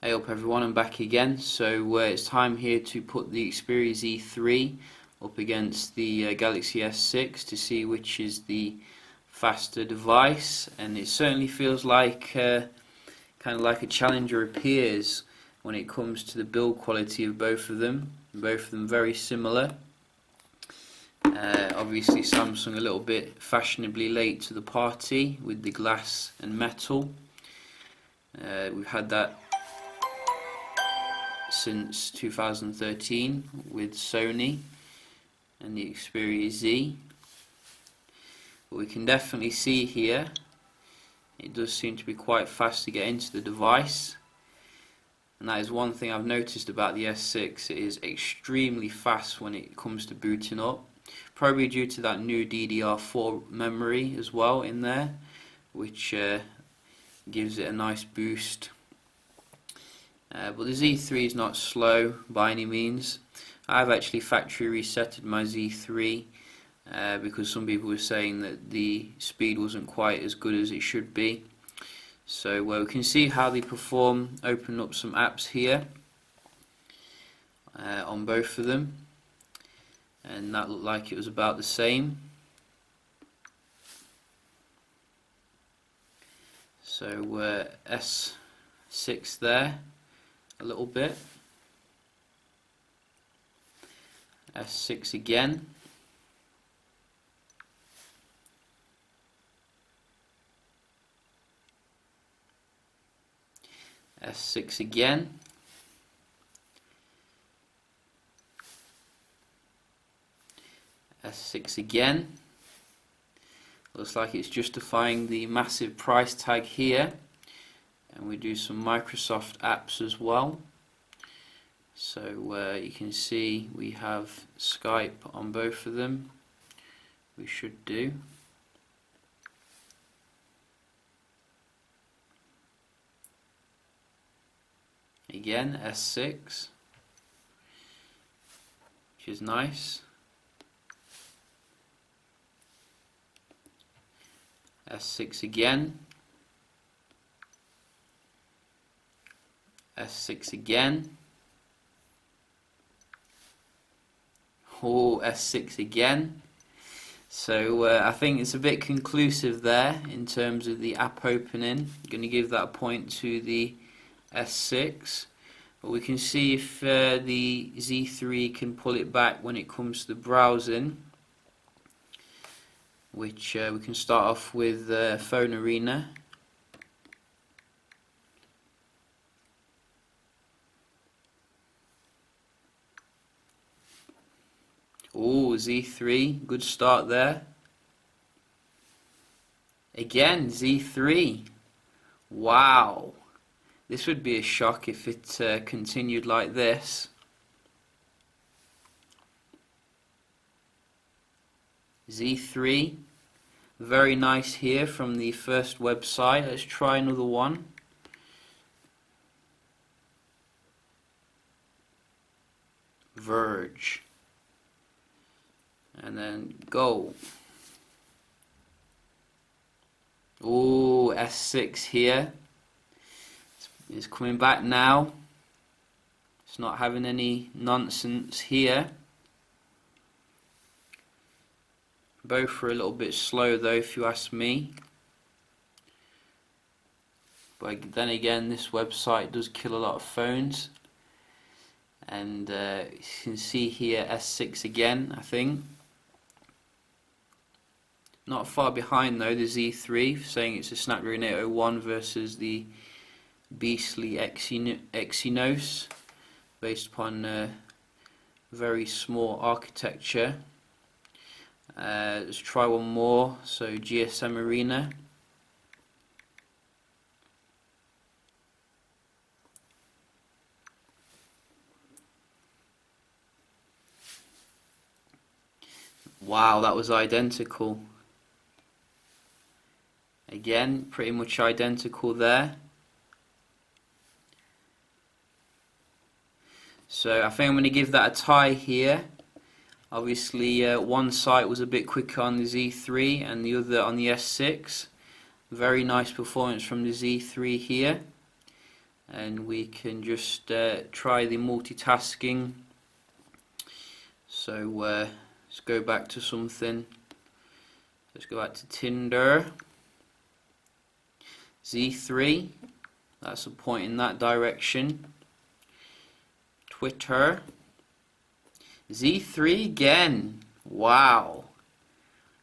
Hey up everyone, I'm back again. So it's time here to put the Xperia Z3 up against the Galaxy S6 to see which is the faster device, and it certainly feels like kind of like a challenger appears when it comes to the build quality of both of them. Both of them very similar. Obviously Samsung a little bit fashionably late to the party with the glass and metal. We've had that since 2013 with Sony and the Xperia Z, but we can definitely see here it does seem to be quite fast to get into the device, and that is one thing I've noticed about the S6. It is extremely fast when it comes to booting up, probably due to that new DDR4 memory as well in there, which gives it a nice boost. But the Z3 is not slow by any means. I've actually factory resetted my Z3 because some people were saying that the speed wasn't quite as good as it should be. So we can see how they perform. Open up some apps here on both of them, and that looked like it was about the same. So S6 there a little bit, S6 again, S6 again, S6 again. Looks like it's justifying the massive price tag here. And we do some Microsoft apps as well. So you can see we have Skype on both of them. We should do. Again, S6, which is nice. S6 again. S6 again. Oh, S6 again. So I think it's a bit conclusive there in terms of the app opening. I'm going to give that a point to the S6. But we can see if the Z3 can pull it back when it comes to the browsing, which we can start off with Phone Arena. Oh, Z3, good start there. Again, Z3. Wow. This would be a shock if it continued like this. Z3. Very nice here from the first website. Let's try another one. Verge. And then go. Oh, S6 here. It's coming back now. It's not having any nonsense here. Both are a little bit slow though, if you ask me. But then again, this website does kill a lot of phones. And you can see here S6 again, I think. Not far behind though, the Z3, saying it's a Snapdragon 801 versus the beastly Exynos, based upon very small architecture. Let's try one more. So GSM Arena. Wow, that was identical. Again, pretty much identical there. So I think I'm going to give that a tie here. Obviously one site was a bit quicker on the Z3 and the other on the S6. Very nice performance from the Z3 here. and we can just try the multitasking. So let's go back to something. Let's go back to Tinder. Z3, that's a point in that direction. Twitter. Z3 again. Wow.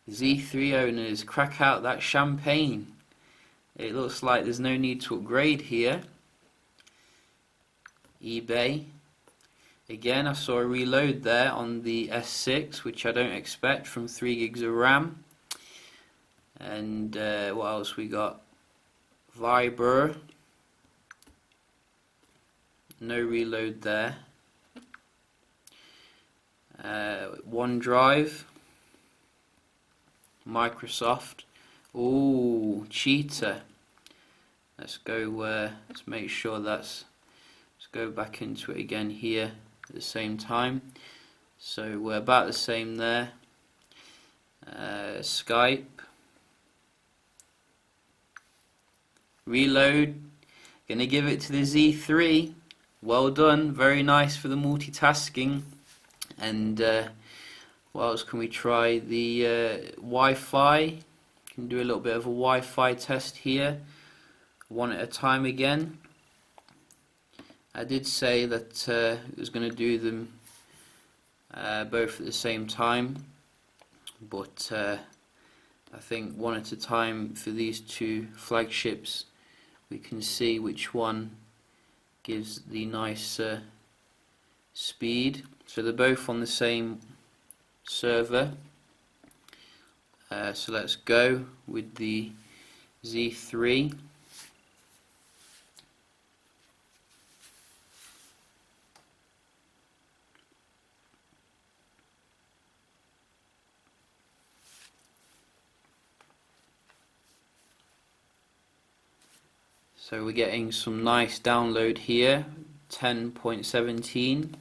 Z3 owners, crack out that champagne. It looks like there's no need to upgrade here. eBay. Again, I saw a reload there on the S6, which I don't expect, from 3 gigs of RAM. And what else we got? Viber. No reload there. OneDrive. Microsoft. Ooh, Cheetah. Let's go. Let's make sure that's. Let's go back into it again here at the same time. So we're about the same there. Skype. Reload. Gonna give it to the Z3. Well done. Very nice for the multitasking. And what else can we try? The Wi-Fi. Can do a little bit of a Wi-Fi test here. One at a time again. I did say that it was going to do them both at the same time, but I think one at a time for these two flagships. We can see which one gives the nice speed. So they're both on the same server. So let's go with the Z3. So we're getting some nice download here, 10.17.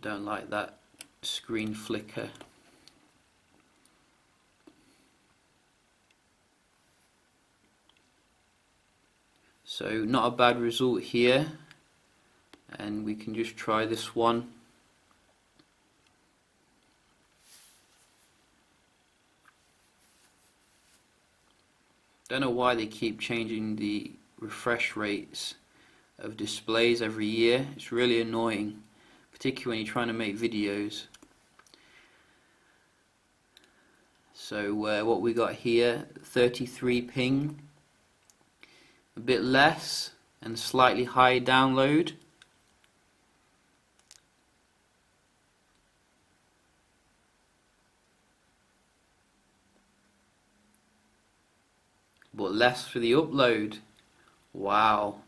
Don't like that screen flicker. So not a bad result here, and we can just try this one. Don't know why they keep changing the refresh rates of displays every year. It's really annoying, particularly when you're trying to make videos. So what we got here, 33 ping, a bit less and slightly high download. But less for the upload. Wow.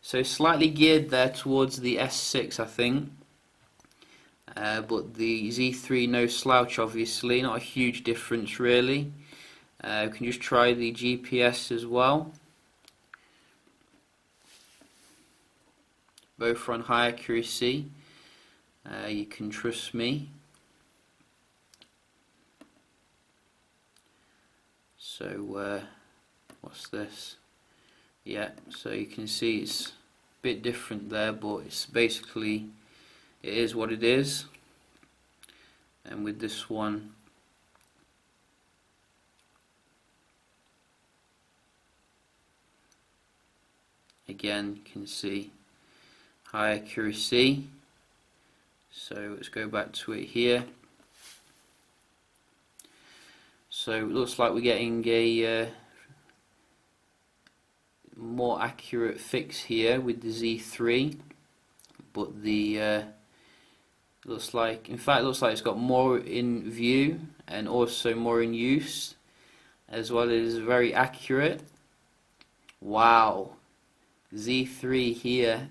So slightly geared there towards the S6, I think. But the Z3 no slouch, obviously, not a huge difference really. We can just try the GPS as well. Both are on high accuracy. You can trust me. So what's this? Yeah, so you can see it's a bit different there, but it's basically, it is what it is. And with this one, again you can see high accuracy. So let's go back to it here. So it looks like we're getting a more accurate fix here with the Z3, but the looks like, in fact, it looks like it's got more in view and also more in use, as well as very accurate. Wow, Z3 here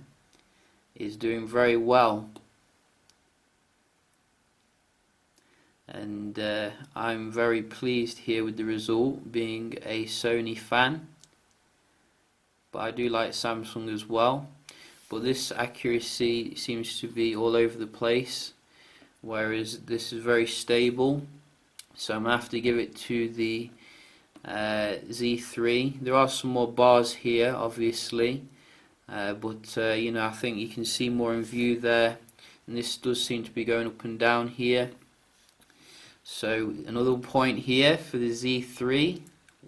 is doing very well, and I'm very pleased here with the result, being a Sony fan. But I do like Samsung as well. But this accuracy seems to be all over the place, whereas this is very stable. So I'm going to have to give it to the Z3. There are some more bars here, obviously, but you know, I think you can see more in view there, and this does seem to be going up and down here. So another point here for the Z3.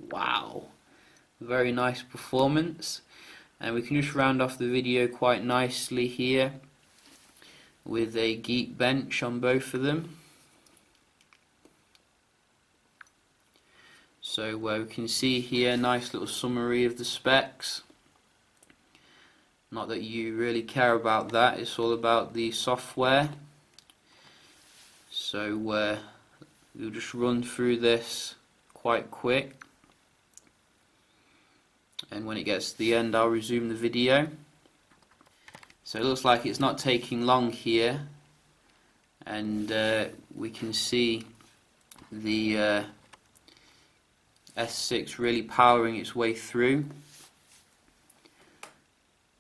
Wow, very nice performance. And we can just round off the video quite nicely here with a geek bench on both of them. So we can see here a nice little summary of the specs. Not that you really care about that, it's all about the software. So we'll just run through this quite quick, and when it gets to the end I'll resume the video. So it looks like it's not taking long here, and we can see the S6 really powering its way through,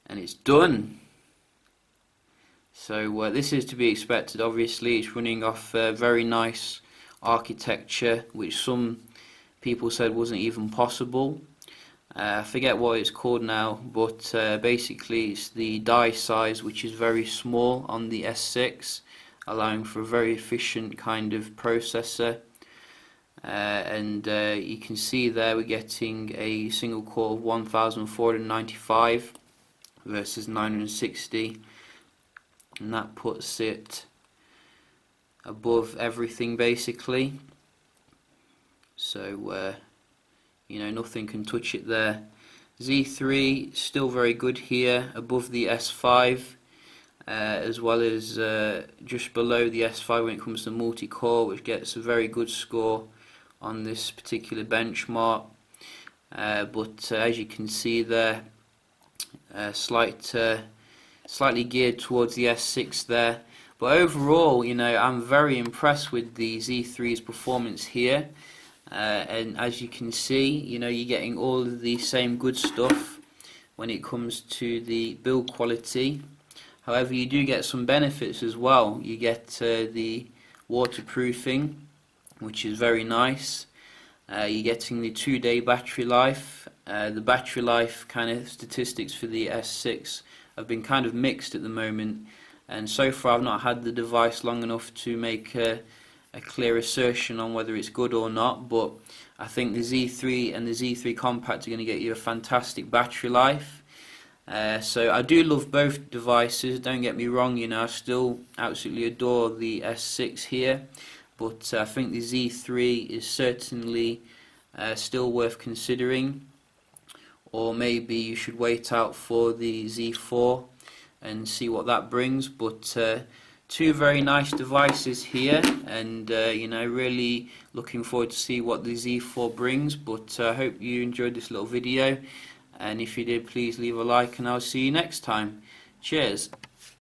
and it's done. So this is to be expected. Obviously it's running off very nice architecture, which some people said wasn't even possible. I forget what it's called now, but basically it's the die size, which is very small on the S6, allowing for a very efficient kind of processor. And you can see there we're getting a single core of 1495 versus 960, and that puts it above everything basically. So you know, nothing can touch it there. Z3 still very good here, above the S5, as well as just below the S5 when it comes to multi-core, which gets a very good score on this particular benchmark. But as you can see there, slightly geared towards the S6 there. But overall, you know, I'm very impressed with the Z3's performance here. And as you can see, you know, you're getting all of the same good stuff when it comes to the build quality. However, you do get some benefits as well. You get the waterproofing, which is very nice. You're getting the 2-day battery life. The battery life kind of statistics for the S6 have been kind of mixed at the moment, and so far I've not had the device long enough to make a clear assertion on whether it's good or not. But I think the Z3 and the Z3 Compact are going to get you a fantastic battery life. So I do love both devices, don't get me wrong, you know, I still absolutely adore the S6 here, but I think the Z3 is certainly still worth considering, or maybe you should wait out for the Z4 and see what that brings. But two very nice devices here, and you know, really looking forward to see what the Z4 brings. But I hope you enjoyed this little video, and if you did, please leave a like, and I'll see you next time. Cheers.